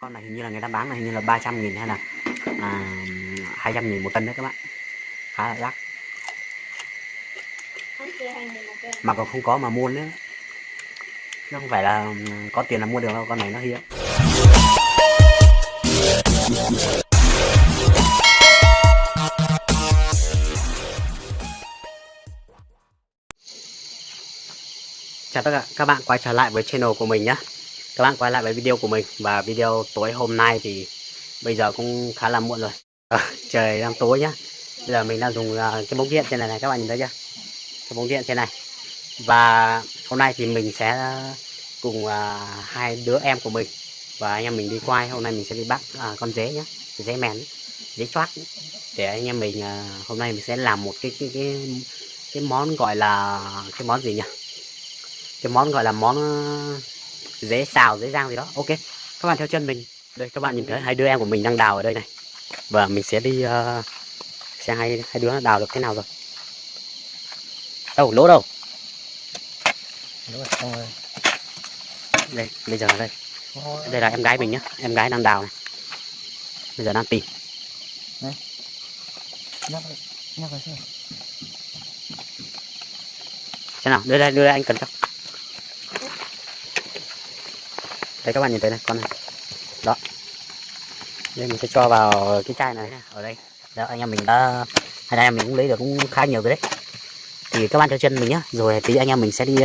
Con này hình như là người ta bán là hình như là 300.000 hay là 200.000 một cân đấy các bạn, khá là đắt mà còn không có mà mua nữa, nó không phải là có tiền là mua được đâu, con này nó hiếm. Chào tất cả các bạn quay trở lại với channel của mình nhé. Các bạn quay lại với video của mình, và video tối hôm nay thì bây giờ cũng khá là muộn rồi, trời đang tối nhá. Bây giờ mình đang dùng cái bóng điện trên này các bạn nhìn thấy chưa, cái bóng điện trên này. Và hôm nay thì mình sẽ cùng hai đứa em của mình và anh em mình đi quay. Hôm nay mình sẽ đi bắt con dế nhé, dế mèn, dế choác, để anh em mình hôm nay mình sẽ làm một cái món gọi là cái món gì nhỉ, cái món gọi là món dế xào, dế rang gì đó. Ok, các bạn theo chân mình. Đây các bạn nhìn thấy hai đứa em của mình đang đào ở đây này, và mình sẽ đi xem hai đứa nó đào được thế nào rồi. Đâu lỗ đâu, đây bây giờ đây, đây là em gái mình nhá, em gái đang đào này, bây giờ đang tìm. Xem nào, đưa đây anh cần cho. Đây các bạn nhìn thấy này, con này đó, đây mình sẽ cho vào cái chai này ở đây. Đó, anh em mình đã, hai anh em mình cũng lấy được cũng khá nhiều rồi đấy. Thì các bạn theo chân mình nhá, rồi tí anh em mình sẽ đi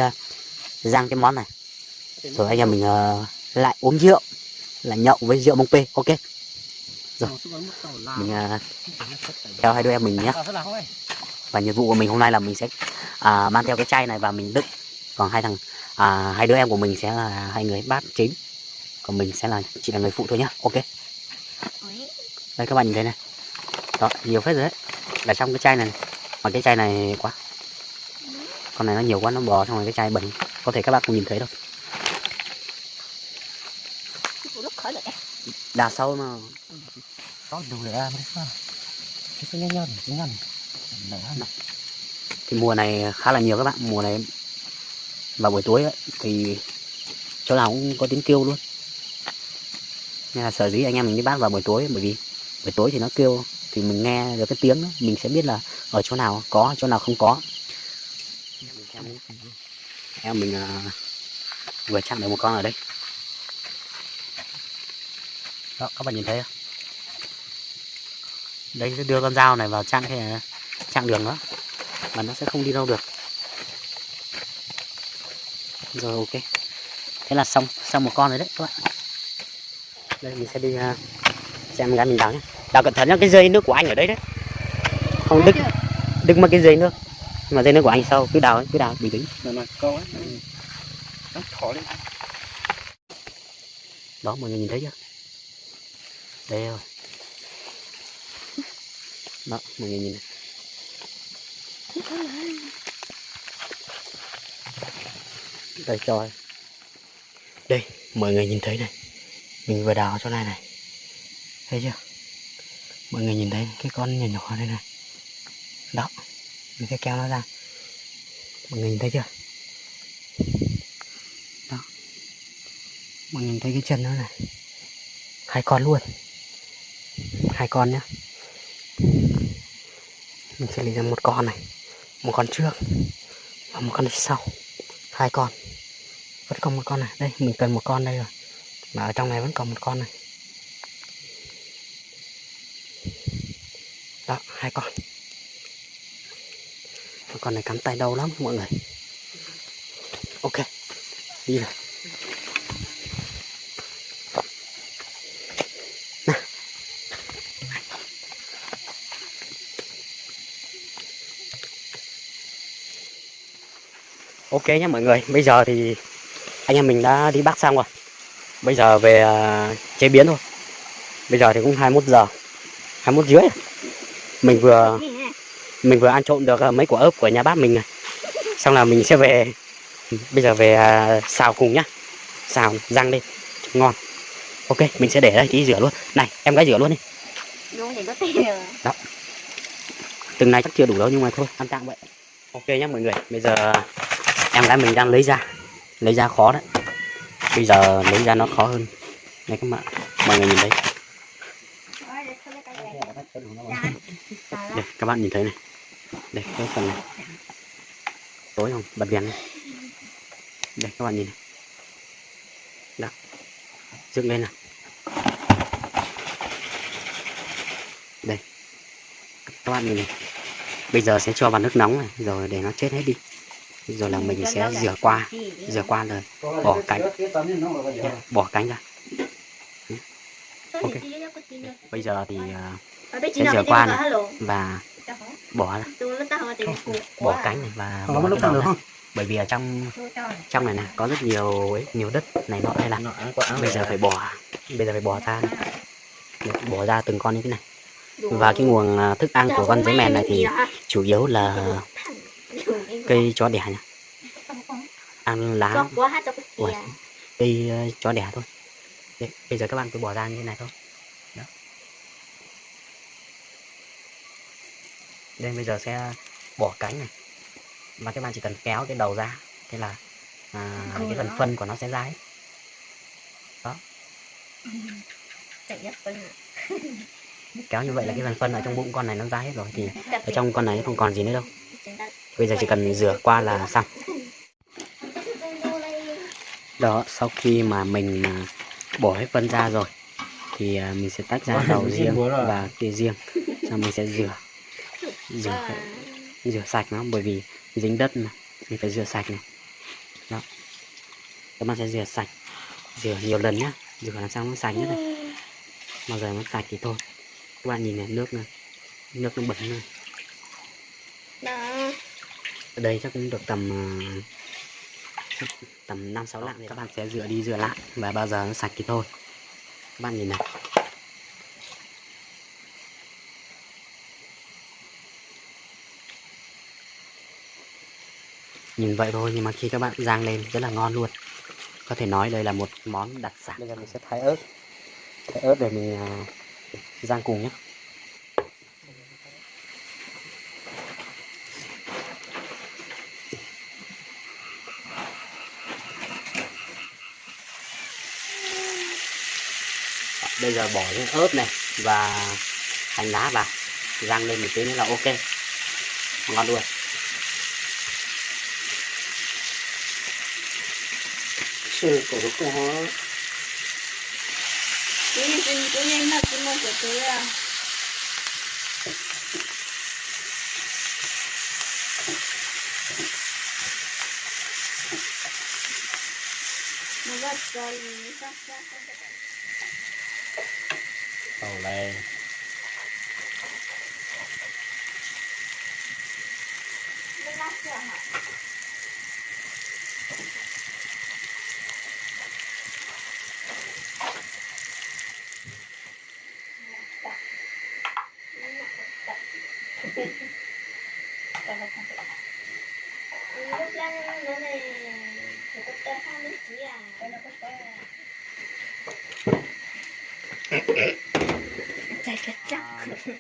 rang cái món này, rồi anh em mình lại uống rượu, là nhậu với rượu bông pê. Ok rồi, mình theo hai đứa em mình nhé. Và nhiệm vụ của mình hôm nay là mình sẽ mang theo cái chai này và mình đựng, còn hai đứa em của mình sẽ là hai người bát chính, còn mình sẽ là chỉ là người phụ thôi nhá. Ok, đây các bạn nhìn thấy này, đó nhiều phết rồi đấy, là trong cái chai này, mà cái chai này quá, con này nó nhiều quá, nó bò trong cái chai bẩn, có thể các bạn không nhìn thấy đâu, đào sâu mà có đủ để ăn cái nhon. Thì mùa này khá là nhiều các bạn, mùa này vào buổi tối ấy, thì chỗ nào cũng có tiếng kêu luôn, nên là sở dĩ anh em mình đi bắt vào buổi tối, bởi vì buổi tối thì nó kêu thì mình nghe được cái tiếng đó, mình sẽ biết là ở chỗ nào có, chỗ nào không có. Em mình vừa chặn được một con ở đây đó, các bạn nhìn thấy không? Đây sẽ đưa con dao này vào chặn đường đó, mà nó sẽ không đi đâu được. Rồi ok, thế là xong một con rồi đấy các bạn. Đây mình sẽ đi xem gái mình đào nhé. Đào cẩn thận nhá, cái dây nước của anh ở đấy đấy, không đứt mất cái dây nước, mà dây nước của anh sau cứ đào bình tĩnh. Đó mọi người nhìn thấy chưa, đây rồi đó, mọi người nhìn này. Đây trời, đây mọi người nhìn thấy này, mình vừa đào chỗ này này, thấy chưa, mọi người nhìn thấy cái con nhỏ nhỏ đây này, đó mình sẽ kéo nó ra, mọi người nhìn thấy chưa, đó mọi người nhìn thấy cái chân nó này, hai con luôn, hai con nhá. Mình sẽ lấy ra một con này, một con trước và một con sau, hai con, vẫn còn một con này. Đây mình cần một con đây rồi, mà ở trong này vẫn còn một con này, đó hai con. Con này cắm tay đau lắm mọi người. Ok, đi rồi. Ok nhé mọi người, bây giờ thì anh em mình đã đi bắt xong rồi, bây giờ về chế biến thôi. Bây giờ thì cũng 21 giờ, 21 rưỡi. Mình vừa ăn trộm được mấy quả ớt của nhà bác mình này, xong là mình sẽ về, bây giờ về xào cùng nhá, xào rang đi ngon. Ok, mình sẽ để đây tí rửa luôn. Này em gái rửa luôn đi. Đó, từng này chắc chưa đủ đâu nhưng mà thôi ăn tạm vậy. Ok nhá mọi người, bây giờ em gái mình đang lấy ra khó đấy, bây giờ lấy ra nó khó hơn. Đây các bạn, mọi người nhìn thấy. Đây các bạn nhìn thấy này, đây cái phần này tối không, bật đèn này. Đây các bạn nhìn này, đó dựng lên nào. Đây các bạn nhìn này, bây giờ sẽ cho vào nước nóng này rồi để nó chết hết đi, rồi là mình sẽ rửa qua rồi bỏ cánh ra. Ok, bây giờ thì sẽ rửa qua này và bỏ cánh này và bỏ cái đầu này. Bởi vì ở trong này này có rất nhiều đất này nọ, hay là bây giờ phải bỏ ra này. Bỏ ra từng con như thế này. Và cái nguồn thức ăn của con dế mèn này thì chủ yếu là cây chó đẻ nha, ăn lá của cây chó đẻ thôi. Đấy, bây giờ các bạn cứ bỏ ra như thế này thôi. Đó. Đây bây giờ sẽ bỏ cánh này và các bạn chỉ cần kéo cái đầu ra, thế là cái phần phân của nó sẽ ra hết. Đó. Kéo như vậy là cái phần phân ở trong bụng con này nó ra hết rồi, thì ở trong con này không còn gì nữa đâu. Bây giờ chỉ cần rửa qua là xong. Đó, sau khi mà mình bỏ hết phân ra rồi thì mình sẽ tách ra đầu riêng và kia riêng, xong mình sẽ rửa sạch nó, bởi vì dính đất mà mình phải rửa sạch này. Đó, các bạn sẽ rửa nhiều lần nhá, rửa làm sao nó sạch nhất này. Mà giờ nó sạch thì thôi, các bạn nhìn này, nước nó bẩn này. Ở đây chắc cũng được tầm 5-6 lạng. Các bạn sẽ rửa đi rửa lại và bao giờ nó sạch thì thôi. Các bạn nhìn này, nhìn vậy thôi nhưng mà khi các bạn rang lên rất là ngon luôn, có thể nói đây là một món đặc sản. Bây giờ mình sẽ thái ớt để mình rang cùng nhé. Bây giờ bỏ cái ớt này và hành lá vào, rang lên một tí nữa là ok, ngon luôn. Sư của nó có đầu lên.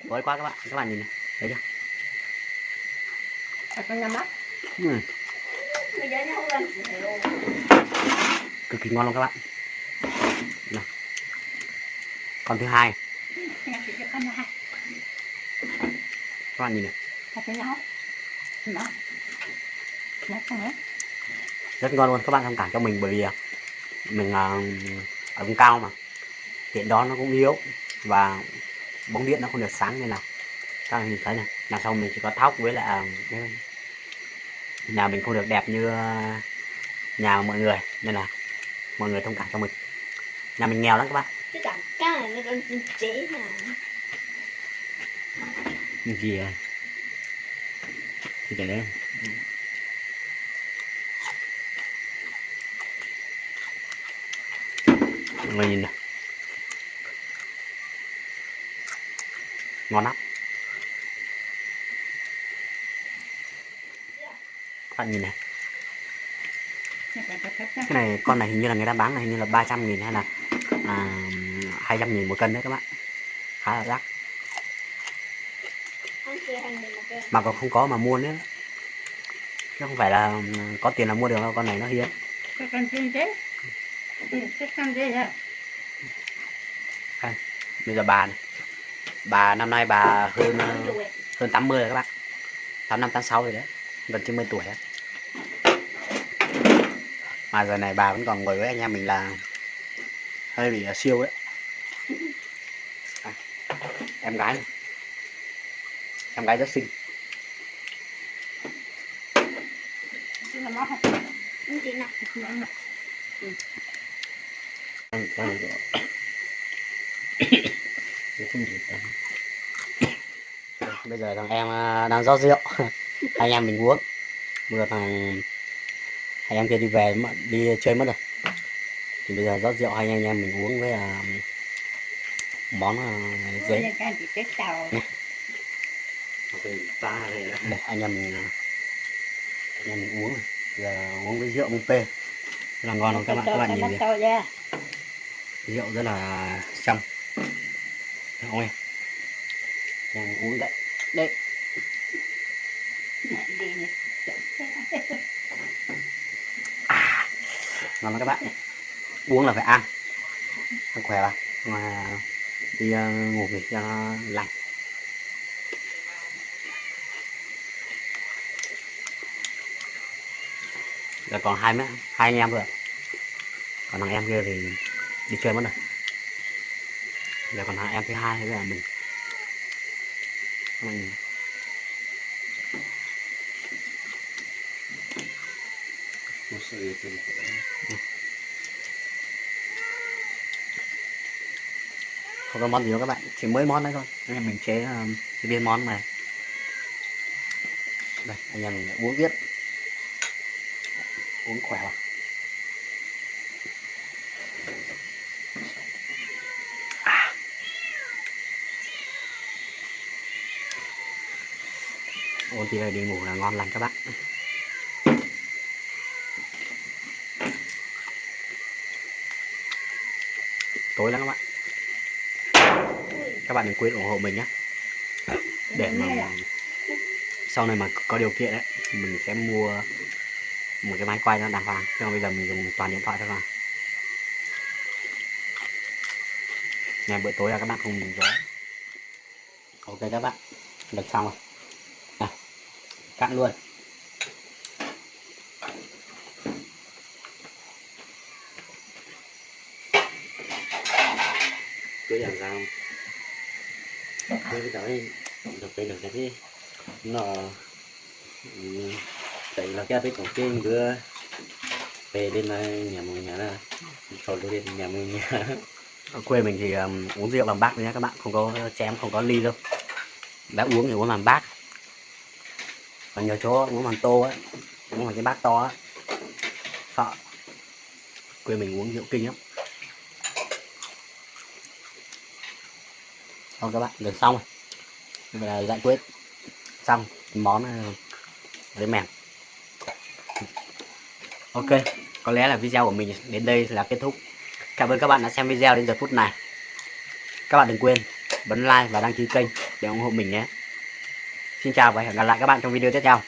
Mới quá các bạn nhìn này, thấy chưa? Cực kỳ ngon luôn các bạn. Nào. Con thứ hai, các bạn nhìn này, rất ngon luôn. Các bạn thông cảm cho mình bởi vì mình ở vùng cao mà điện đó nó cũng yếu và bóng điện nó không được sáng, nên là các bạn nhìn thấy này, là sau mình chỉ có thóc với lại nhà mình không được đẹp như nhà mọi người, nên là mọi người thông cảm cho mình. Nhà mình nghèo lắm các bạn. Cái này nó còn chế mà. Gì à? Thì để đấy. Mọi người nhìn này, ngon lắm. Các bạn nhìn này, cái này, con này hình như là người ta bán này hình như là 300.000 hay là 200.000 một cân đấy các bạn, khá là đắt. Mà còn không có mà mua nữa, chứ không phải là có tiền là mua được đâu, con này nó hiếm. Bây giờ bà này. Bà năm nay bà hơn 80 rồi các bạn. 85 86 rồi đấy. Gần 90 tuổi đấy. Mà giờ này bà vẫn còn ngồi với anh em mình là hơi bị siêu đấy. Em gái này. Em gái rất xinh. Chị nào? Bây giờ thằng em đang rót rượu. Anh em mình uống. Vừa thằng anh em kia đi về đi chơi mất rồi. Thì bây giờ rót rượu hai anh em mình uống với món dế. Đây, anh em mình uống. Giờ uống với rượu Mumpe là ngon không các bạn nhìn kìa. Rượu rất là trong. Ôi em uống đấy đấy. Ngon lắm các bạn. Uống là phải ăn khỏe vào mà đi ngủ nghỉ cho nó lành. Giờ còn hai anh em rồi, còn thằng em kia thì đi chơi mất rồi. Giờ còn thằng em thứ hai là mình. Không có món gì đâu các bạn, chỉ mới món đấy thôi. Anh em mình chế viên món này. Đây anh em mình uống biết, uống khỏe vào. Ôn tí đi ngủ là ngon lành các bạn. Tối lắm các bạn. Các bạn đừng quên ủng hộ mình nhé. Để mà sau này mà có điều kiện đấy, mình sẽ mua một cái máy quay nó đàng hoàng. Chứ bây giờ mình dùng toàn điện thoại thôi mà. Ngày bữa tối là các bạn cùng mình gió. Ok các bạn, được xong rồi. Này, cạn luôn. Cứ làm sao cái tới được cái gì nó tại là cái biết còn tiên vừa về đến nhà mọi nhà là thôi đi nhà mình nhà. Ở quê mình thì uống rượu bằng bát nhé các bạn, không có chén, không có ly đâu. Đã uống thì uống bằng bát, còn nhiều chỗ uống bằng tô á, uống bằng cái bát to á. Sợ quê mình uống rượu kinh lắm. Thôi các bạn, được xong rồi. Bây giờ giải quyết xong món với mèn. Ok, có lẽ là video của mình đến đây là kết thúc. Cảm ơn các bạn đã xem video đến giờ phút này. Các bạn đừng quên bấm like và đăng ký kênh để ủng hộ mình nhé. Xin chào và hẹn gặp lại các bạn trong video tiếp theo.